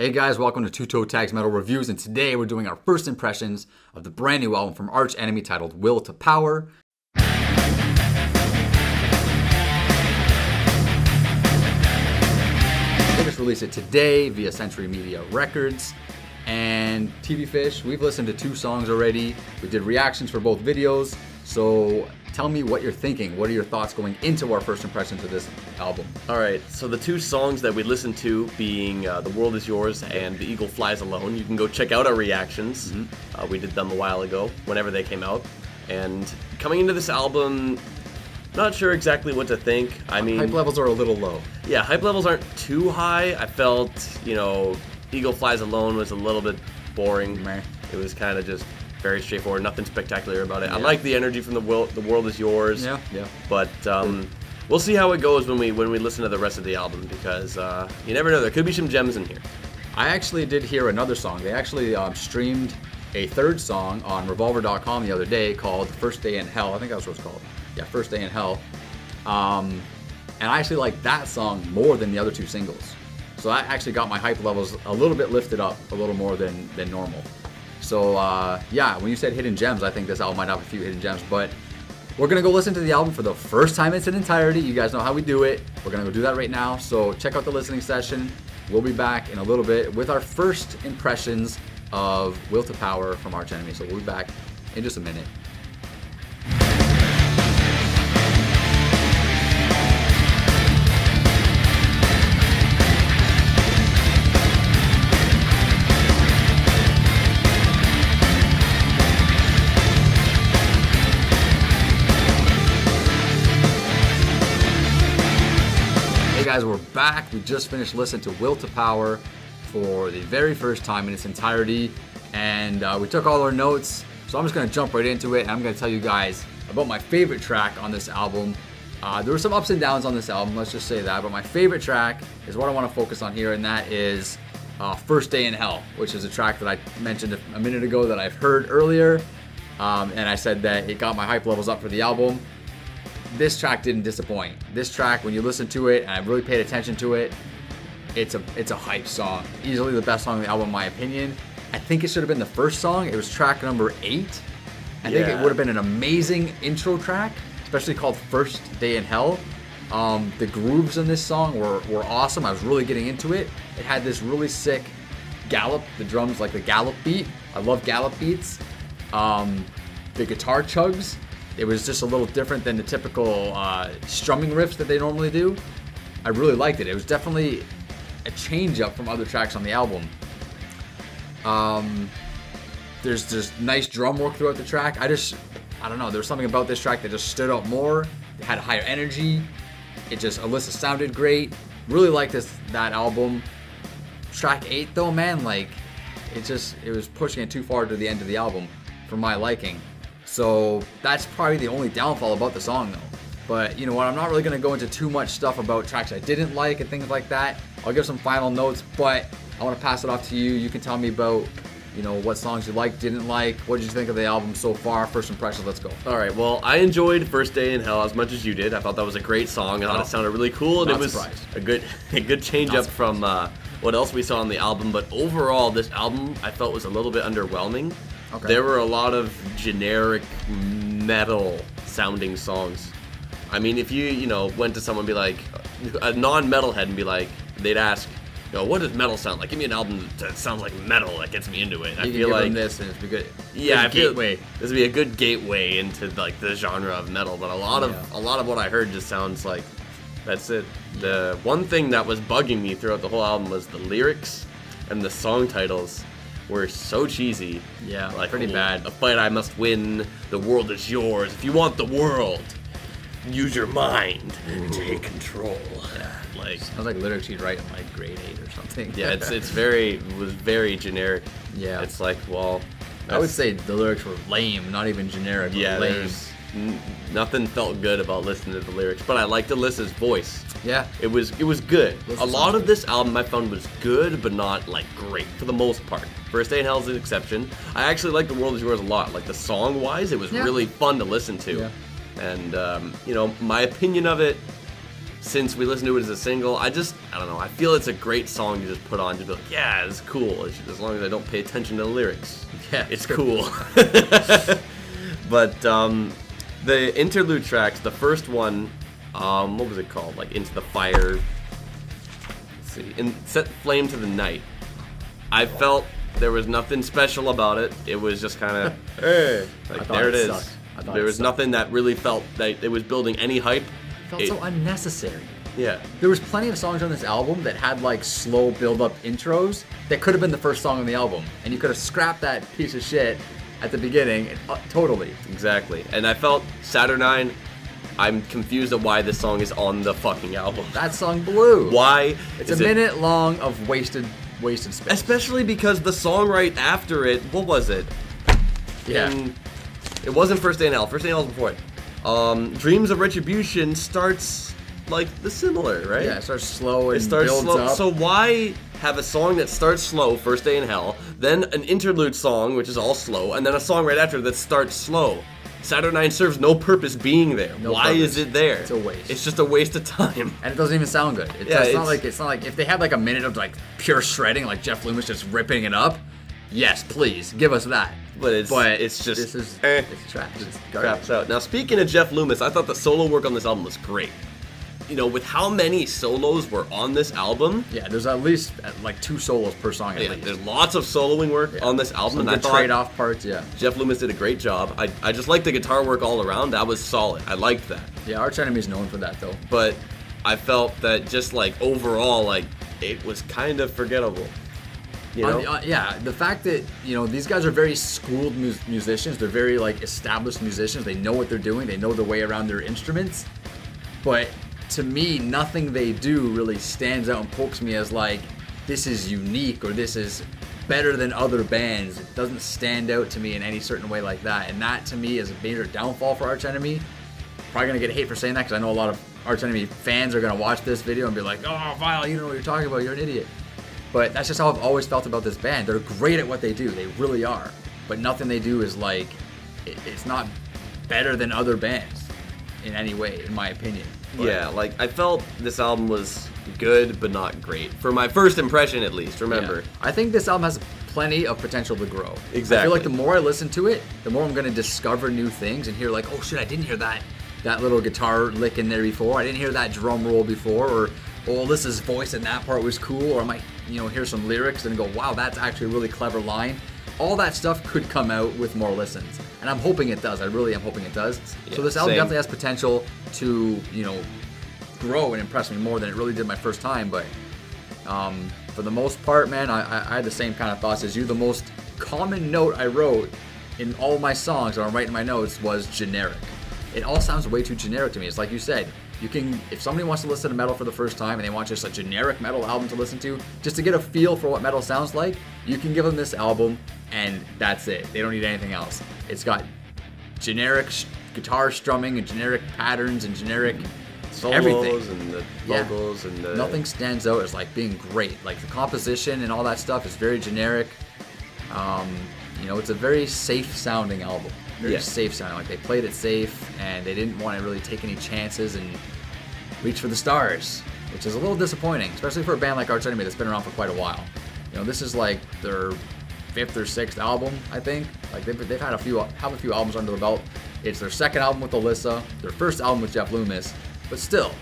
Hey guys, welcome to Toe Tags Metal Reviews, and today we're doing our first impressions of the brand new album from Arch Enemy titled Will to Power. They just released it today via Century Media Records. And TV Fish, we've listened to 2 songs already. We did reactions for both videos, so tell me what you're thinking. What are your thoughts going into our first impressions of this album? Alright, so the 2 songs that we listened to being The World Is Yours and The Eagle Flies Alone, you can go check out our reactions. We did them a while ago, whenever they came out. And coming into this album, not sure exactly what to think. I mean, hype levels are a little low. Yeah, hype levels aren't too high. I felt, Eagle Flies Alone was a little bit boring. Meh. It was kind of just very straightforward, nothing spectacular about it. Yeah. I like the energy from The World Is Yours. Yeah. But we'll see how it goes when we listen to the rest of the album, because you never know, there could be some gems in here. I actually did hear another song. They actually streamed a 3rd song on Revolver.com the other day called First Day in Hell. I think that's what it's called. Yeah, First Day in Hell. And I actually like that song more than the other 2 singles. So that actually got my hype levels a little bit lifted up, a little more than normal. So yeah, when you said hidden gems, I think this album might have a few hidden gems. But we're going to go listen to the album for the first time in its entirety. You guys know how we do it. We're going to go do that right now. So check out the listening session. We'll be back in a little bit with our first impressions of Will to Power from Arch Enemy. So we'll be back in just a minute. Hey guys, we're back. We just finished listening to Will to Power for the very first time in its entirety, and we took all our notes, so I'm just going to jump right into it, and I'm going to tell you guys about my favorite track on this album. There were some ups and downs on this album, let's just say that, but my favorite track is what I want to focus on here, and that is First Day in Hell, which is a track that I mentioned a minute ago that I've heard earlier, and I said that it got my hype levels up for the album. This track didn't disappoint. This track, when you listen to it, and I really paid attention to it, it's a hype song. Easily the best song on the album, in my opinion. I think it should have been the first song. It was track number 8. I think it would have been an amazing intro track, especially called First Day in Hell. The grooves in this song were awesome. I was really getting into it. It had this really sick gallop, the drums, like the gallop beat. I love gallop beats. The guitar chugs, it was just a little different than the typical strumming riffs that they normally do. I really liked it. It was definitely a change up from other tracks on the album. There's just nice drum work throughout the track. I don't know, there was something about this track that just stood out more. It had a higher energy. Alyssa sounded great. Really liked that album. Track 8 though, man, like it was pushing it too far to the end of the album for my liking. So that's probably the only downfall about the song though. But you know what, I'm not really going to go into too much stuff about tracks I didn't like and things like that. I'll give some final notes, but I want to pass it off to you. You can tell me about, what songs you liked, didn't like. What did you think of the album so far? First impressions, let's go. Alright, well, I enjoyed First Day in Hell as much as you did. I thought that was a great song. I thought it sounded really cool, and it was a good change up from what else we saw on the album. But overall, this album I felt was a little bit underwhelming. Okay. There were a lot of generic metal sounding songs. I mean, if you went to someone and be like, a non-metalhead, and be like, they'd ask, what does metal sound like? Give me an album that sounds like metal that gets me into it. I feel like this and it'd be good. Yeah, I feel this would be a good gateway into like the genre of metal. But a lot of what I heard just sounds like that's it. The one thing that was bugging me throughout the whole album was the lyrics and the song titles were so cheesy. Yeah, like pretty bad. A fight I must win. The world is yours. If you want the world, use your mind and take control. Yeah, like sounds like lyrics you'd write in like grade 8 or something. Yeah, it was very generic. Yeah, it's like, well, I would say the lyrics were lame, not even generic. Yeah, lame. Nothing felt good about listening to the lyrics, but I liked Alyssa's voice. Yeah, it was good. A lot of this album I found was good, but not like great for the most part. First Day in Hell is an exception. I actually like The World Is Yours a lot. Like the song wise, it was really fun to listen to. Yeah. And my opinion of it, since we listened to it as a single, I don't know, I feel it's a great song to just put on to be like, yeah, it's cool, as long as I don't pay attention to the lyrics. Yeah, it's cool. But the interlude tracks, the first one, what was it called? Like Into the Fire. Let's see, Set Flame to the Night. I felt there was nothing special about it. It was just kind of, hey, like there it is. There was nothing that really felt that it was building any hype. It felt so unnecessary. Yeah. There was plenty of songs on this album that had like slow build-up intros that could have been the first song on the album, and you could have scrapped that piece of shit at the beginning. Totally. Exactly. And I felt Saturnine, I'm confused at why this song is on the fucking album. That song blew. Why? It's a minute long of wasted space. Especially because the song right after it, what was it? Yeah. It wasn't First Day in Hell. First Day in Hell was before it. Dreams of Retribution starts like the similar, right? Yeah, it starts slow and builds up. So why have a song that starts slow, First Day in Hell, then an interlude song, which is all slow, and then a song right after that starts slow? Saturnine serves no purpose being there. Why is it there? It's a waste. It's just a waste of time. And it doesn't even sound good. It's not like if they had like a minute of like pure shredding, like Jeff Loomis just ripping it up. Yes, please give us that. But it's just it's trash. It's craps out. Now speaking of Jeff Loomis, I thought the solo work on this album was great. You know, with how many solos were on this album. Yeah, there's at least like 2 solos per song at least. There's lots of soloing work on this album. Some good trade-off parts, yeah. Jeff Loomis did a great job. I just liked the guitar work all around. That was solid. I liked that. Yeah, Arch Enemy's known for that though. But I felt that just like overall, like it was kind of forgettable. You know? Yeah, the fact that, you know, these guys are very schooled musicians. They're very like established musicians. They know what they're doing. They know their way around their instruments. But to me, nothing they do really stands out and pokes me as like, this is unique or this is better than other bands. It doesn't stand out to me in any certain way like that. And that to me is a major downfall for Arch Enemy. Probably gonna get hate for saying that because I know a lot of Arch Enemy fans are gonna watch this video and be like, oh, Vile, you don't know what you're talking about. You're an idiot. But that's just how I've always felt about this band. They're great at what they do. They really are. But nothing they do is like, it's not better than other bands in any way, in my opinion. But yeah, like I felt this album was good but not great. For my first impression at least, remember. Yeah. I think this album has plenty of potential to grow. Exactly. I feel like the more I listen to it, the more I'm going to discover new things and hear like, oh shit, I didn't hear that little guitar lick in there before. I didn't hear that drum roll before. Or, oh, Alyssa's voice in that part was cool. Or I might, you know, hear some lyrics and go, wow, that's actually a really clever line. All that stuff could come out with more listens. And I'm hoping it does. I really am hoping it does. Yeah, so this album definitely has potential to, you know, grow and impress me more than it really did my first time. But for the most part, man, I had the same kind of thoughts as you. The most common note I wrote in all my songs, or I'm writing my notes, was generic. It all sounds way too generic to me. It's like you said, you can, if somebody wants to listen to metal for the first time and they want just a generic metal album to listen to, just to get a feel for what metal sounds like, you can give them this album and that's it. They don't need anything else. It's got generic guitar strumming and generic patterns and generic solos everything. And the vocals and the... Nothing stands out as like being great. Like the composition and all that stuff is very generic. You know, it's a very safe sounding album. Very safe sounding. Like they played it safe and they didn't want to really take any chances and reach for the stars, which is a little disappointing, especially for a band like Arch Enemy that's been around for quite a while. You know, this is like their 5th or 6th album, I think. Like they've had a few albums under the belt. It's their 2nd album with Alyssa, their 1st album with Jeff Loomis, but still,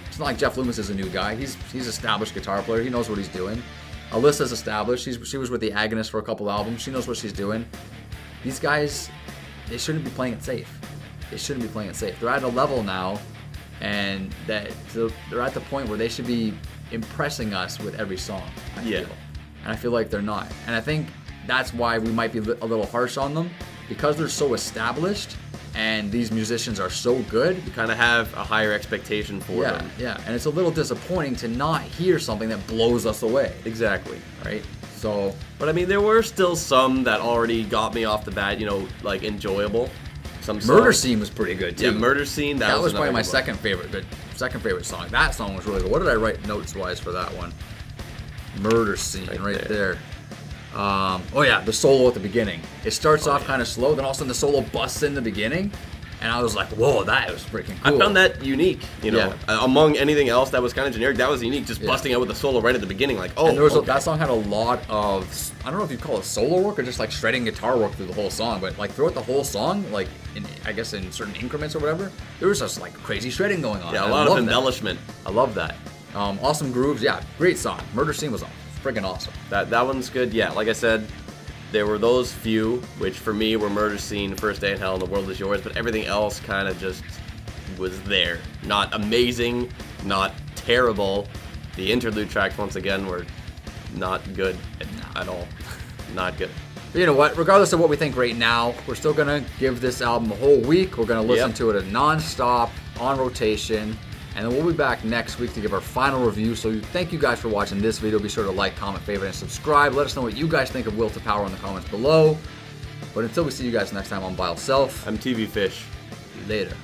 it's not like Jeff Loomis is a new guy. He's established guitar player. He knows what he's doing. Alyssa's established. She was with the Agonist for a couple albums. She knows what she's doing. These guys, they shouldn't be playing it safe. They shouldn't be playing it safe. They're at a level now, and that they're at the point where they should be impressing us with every song. I feel. And I feel like they're not. And I think that's why we might be a little harsh on them, because they're so established and these musicians are so good. You kind of have a higher expectation for them. Yeah, and it's a little disappointing to not hear something that blows us away. Exactly. Right? So, but I mean, there were still some that already got me off the bat, you know, like enjoyable. Some Murder Scene was pretty good too. Yeah, Murder Scene. That was probably my second favorite song. That song was really good. What did I write notes wise for that one? Murder Scene, right there. Oh yeah, the solo at the beginning. It starts off kind of slow, then all of a sudden the solo busts in the beginning, And I was like, whoa, that was freaking cool. I found that unique, you know, among anything else that was kind of generic. That was unique, just busting out with a solo right at the beginning, like, oh. And there was that song had a lot of, I don't know if you call it solo work or just like shredding guitar work through the whole song, but like throughout the whole song, like I guess in certain increments or whatever, there was just like crazy shredding going on. Yeah, a lot of embellishment. I love that. Awesome grooves, yeah, great song. Murder Scene was freaking awesome. That one's good. Yeah, like I said, there were those few, which for me were Murder Scene, First Day in Hell, and The World Is Yours, but everything else kind of just was there. Not amazing, not terrible. The interlude tracks, once again, were not good at all. Not good. But you know what? Regardless of what we think right now, we're still going to give this album a whole week. We're going to listen to it non-stop, on rotation. And then we'll be back next week to give our final review. So thank you guys for watching this video. Be sure to like, comment, favorite, and subscribe. Let us know what you guys think of Will to Power in the comments below. But until we see you guys next time, I'm Vile Self. I'm TV Fish. Later.